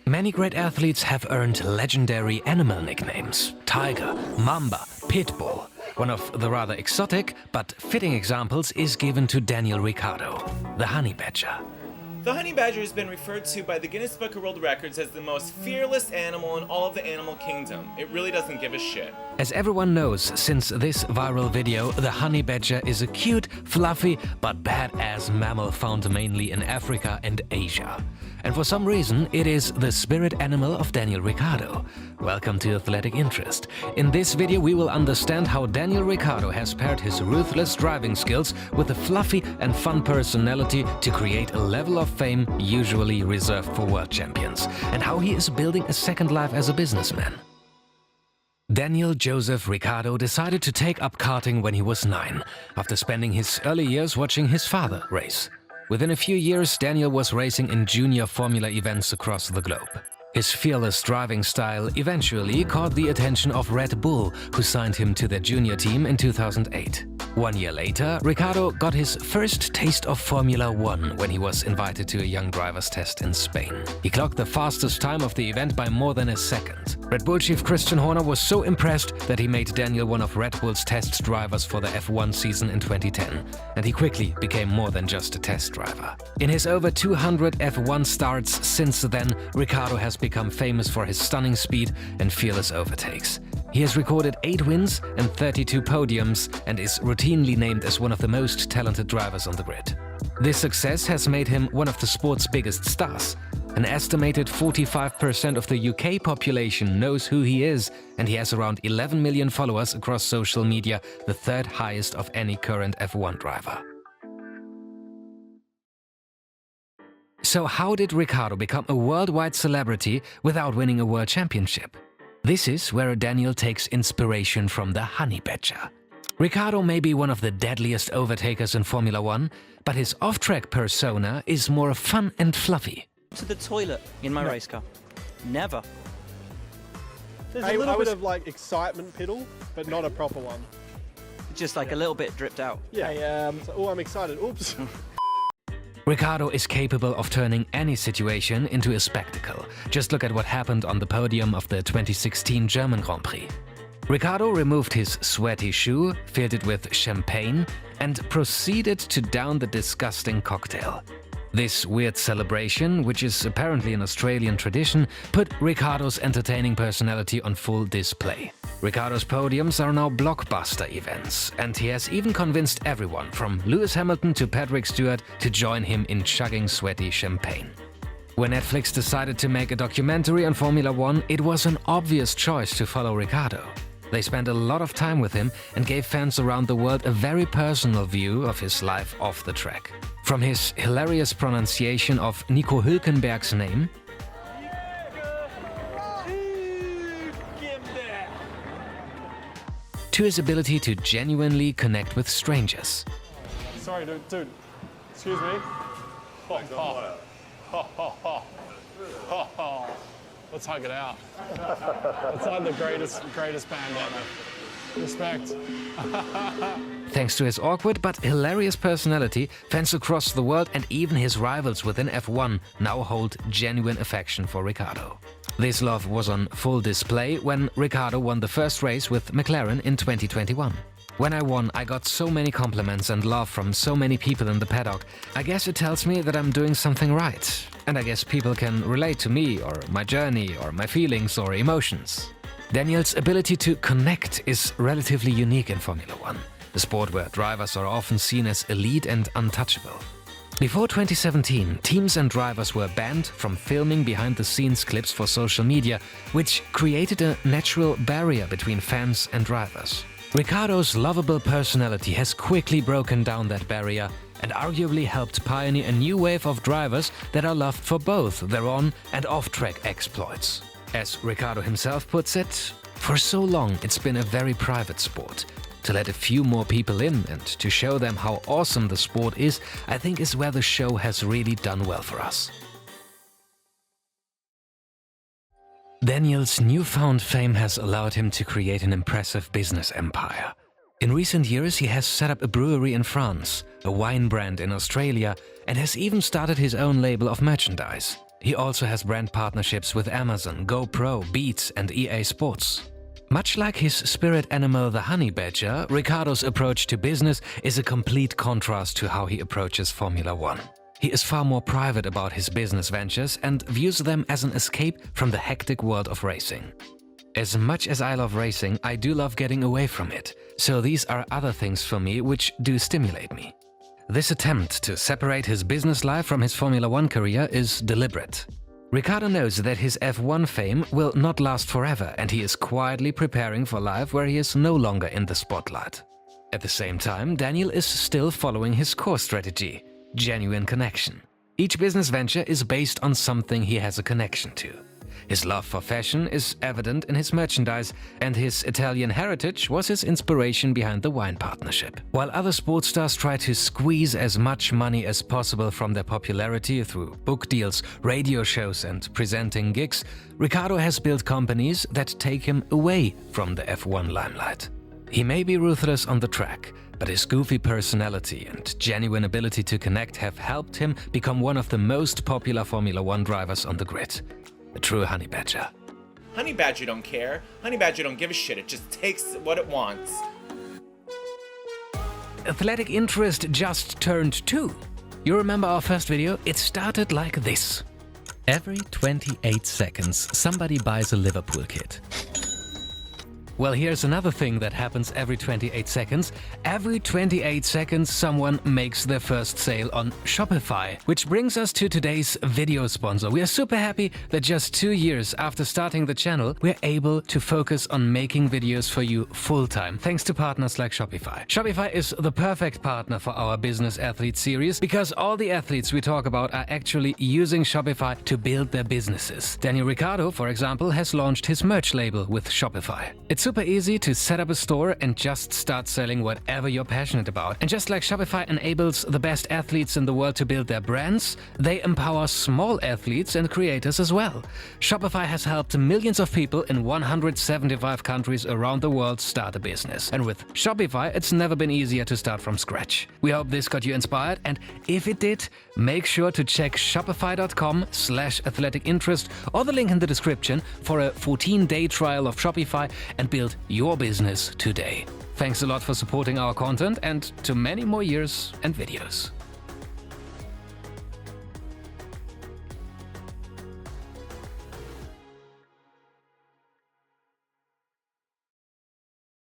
Many great athletes have earned legendary animal nicknames: tiger, mamba, pitbull. One of the rather exotic but fitting examples is given to Daniel Ricciardo, the honey badger. The honey badger has been referred to by the Guinness Book of World Records as the most fearless animal in all of the animal kingdom. It really doesn't give a shit. As everyone knows since this viral video, the honey badger is a cute, fluffy, but badass mammal found mainly in Africa and Asia. And for some reason, it is the spirit animal of Daniel Ricciardo. Welcome to Athletic Interest. In this video, we will understand how Daniel Ricciardo has paired his ruthless driving skills with a fluffy and fun personality to create a level of fame usually reserved for world champions, and how he is building a second life as a businessman. Daniel Joseph Ricciardo decided to take up karting when he was 9, after spending his early years watching his father race. Within a few years, Daniel was racing in junior formula events across the globe. His fearless driving style eventually caught the attention of Red Bull, who signed him to their junior team in 2008. 1 year later, Ricciardo got his first taste of Formula One when he was invited to a young driver's test in Spain. He clocked the fastest time of the event by more than a second. Red Bull chief Christian Horner was so impressed that he made Daniel one of Red Bull's test drivers for the F1 season in 2010, and he quickly became more than just a test driver. In his over 200 F1 starts since then, Ricciardo has become famous for his stunning speed and fearless overtakes. He has recorded 8 wins and 32 podiums and is routinely named as one of the most talented drivers on the grid. This success has made him one of the sport's biggest stars. An estimated 45% of the UK population knows who he is, and he has around 11 million followers across social media, the third highest of any current F1 driver. So how did Ricciardo become a worldwide celebrity without winning a world championship? This is where Daniel takes inspiration from the honey badger. Ricciardo may be one of the deadliest overtakers in Formula One, but his off-track persona is more fun and fluffy. To the toilet in my race car. Never. I would have like excitement pedal, but not a proper one. Just like a little bit dripped out. Yeah. Oh, I'm excited. Oops. Ricciardo is capable of turning any situation into a spectacle. Just look at what happened on the podium of the 2016 German Grand Prix. Ricciardo removed his sweaty shoe, filled it with champagne, and proceeded to down the disgusting cocktail. This weird celebration, which is apparently an Australian tradition, put Ricciardo's entertaining personality on full display. Ricciardo's podiums are now blockbuster events, and he has even convinced everyone from Lewis Hamilton to Patrick Stewart to join him in chugging sweaty champagne. When Netflix decided to make a documentary on Formula One, it was an obvious choice to follow Ricciardo. They spent a lot of time with him and gave fans around the world a very personal view of his life off the track. From his hilarious pronunciation of Nico Hülkenberg's name, to his ability to genuinely connect with strangers. Sorry, dude. Excuse me. Let's hug it out. It's like the greatest band ever. Respect. Thanks to his awkward but hilarious personality, fans across the world and even his rivals within F1 now hold genuine affection for Ricciardo. This love was on full display when Ricciardo won the first race with McLaren in 2021. When I won, I got so many compliments and love from so many people in the paddock. I guess it tells me that I'm doing something right. And I guess people can relate to me or my journey or my feelings or emotions. Daniel's ability to connect is relatively unique in Formula One, a sport where drivers are often seen as elite and untouchable. Before 2017, teams and drivers were banned from filming behind-the-scenes clips for social media, which created a natural barrier between fans and drivers. Ricciardo's lovable personality has quickly broken down that barrier and arguably helped pioneer a new wave of drivers that are loved for both their on- and off-track exploits. As Ricciardo himself puts it, for so long it's been a very private sport. To let a few more people in and to show them how awesome the sport is, I think is where the show has really done well for us. Daniel's newfound fame has allowed him to create an impressive business empire. In recent years, he has set up a brewery in France, a wine brand in Australia, and has even started his own label of merchandise. He also has brand partnerships with Amazon, GoPro, Beats and EA Sports. Much like his spirit animal the honey badger, Ricciardo's approach to business is a complete contrast to how he approaches Formula One. He is far more private about his business ventures and views them as an escape from the hectic world of racing. As much as I love racing, I do love getting away from it, so these are other things for me which do stimulate me. This attempt to separate his business life from his Formula One career is deliberate. Ricciardo knows that his F1 fame will not last forever, and he is quietly preparing for life where he is no longer in the spotlight. At the same time, Daniel is still following his core strategy: genuine connection. Each business venture is based on something he has a connection to. His love for fashion is evident in his merchandise, and his Italian heritage was his inspiration behind the wine partnership. While other sports stars try to squeeze as much money as possible from their popularity through book deals, radio shows and presenting gigs, Ricciardo has built companies that take him away from the F1 limelight. He may be ruthless on the track, but his goofy personality and genuine ability to connect have helped him become one of the most popular Formula One drivers on the grid. A true honey badger. Honey badger don't care. Honey badger don't give a shit. It just takes what it wants. Athletic interest just turned 2. You remember our first video? It started like this. Every 28 seconds, somebody buys a Liverpool kit. Well, here's another thing that happens every 28 seconds. Every 28 seconds, someone makes their first sale on Shopify. Which brings us to today's video sponsor. We are super happy that just 2 years after starting the channel, we're able to focus on making videos for you full-time, thanks to partners like Shopify. Shopify is the perfect partner for our Business Athlete series because all the athletes we talk about are actually using Shopify to build their businesses. Daniel Ricciardo, for example, has launched his merch label with Shopify. It's super easy to set up a store and just start selling whatever you're passionate about. And just like Shopify enables the best athletes in the world to build their brands, they empower small athletes and creators as well. Shopify has helped millions of people in 175 countries around the world start a business. And with Shopify, it's never been easier to start from scratch. We hope this got you inspired, and if it did, make sure to check shopify.com/athleticinterest or the link in the description for a 14-day trial of Shopify and build your business today. Thanks a lot for supporting our content, and to many more years and videos.